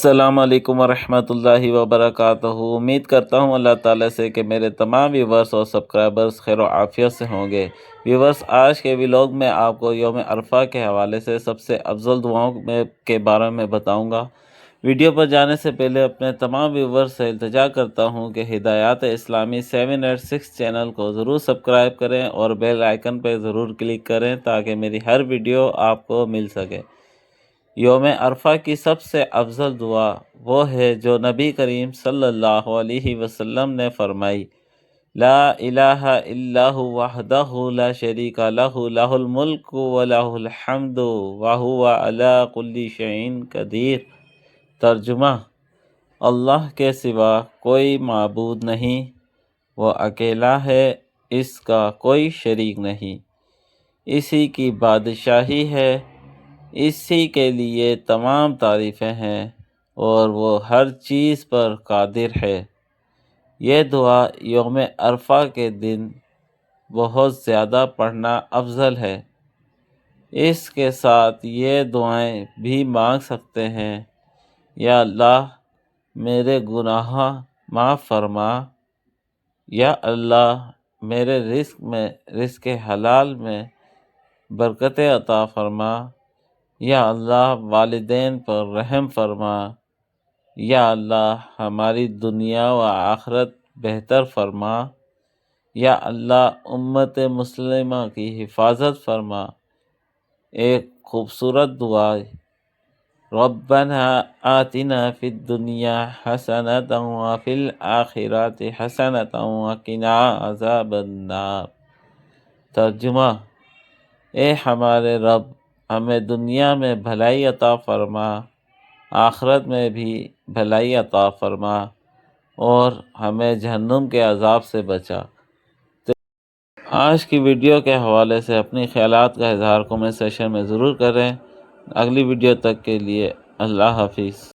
السلام علیکم ورحمۃ اللہ وبرکاتہ۔ امید کرتا ہوں اللہ تعالیٰ سے کہ میرے تمام ویورز اور سبسکرائبرز خیر و عافیت سے ہوں گے۔ ویورز، آج کے ولاگ میں آپ کو یوم عرفہ کے حوالے سے سب سے افضل دعاؤں کے بارے میں بتاؤں گا۔ ویڈیو پر جانے سے پہلے اپنے تمام ویورز سے التجا کرتا ہوں کہ ہدایات اسلامی 786 چینل کو ضرور سبسکرائب کریں اور بیل آئیکن پہ ضرور کلک کریں تاکہ میری ہر ویڈیو آپ کو مل سکے۔ یوم عرفہ کی سب سے افضل دعا وہ ہے جو نبی کریم صلی اللہ علیہ وسلم نے فرمائی: لا الہ الا ہوا وحدہ لا شریک لہ لہ الملک و لہ الحمد وہو علی کل شیء قدیر۔ ترجمہ: اللہ کے سوا کوئی معبود نہیں، وہ اکیلا ہے، اس کا کوئی شریک نہیں، اسی کی بادشاہی ہے، اسی کے لیے تمام تعریفیں ہیں اور وہ ہر چیز پر قادر ہے۔ یہ دعا یوم عرفہ کے دن بہت زیادہ پڑھنا افضل ہے۔ اس کے ساتھ یہ دعائیں بھی مانگ سکتے ہیں: یا اللہ میرے گناہ معاف فرما، یا اللہ میرے رزق حلال میں برکت عطا فرما، یا اللہ والدین پر رحم فرما، یا اللہ ہماری دنیا و آخرت بہتر فرما، یا اللہ امت مسلمہ کی حفاظت فرما۔ ایک خوبصورت دعا: ربنا آتنا فی الدنیا حسنۃ وفی الآخرۃ حسنۃ وقنا عذاب النار۔ ترجمہ: اے ہمارے رب، ہمیں دنیا میں بھلائی عطا فرما، آخرت میں بھی بھلائی عطا فرما، اور ہمیں جہنم کے عذاب سے بچا۔ آج کی ویڈیو کے حوالے سے اپنی خیالات کا اظہار کمنٹ سیکشن میں ضرور کریں۔ اگلی ویڈیو تک کے لیے اللہ حافظ۔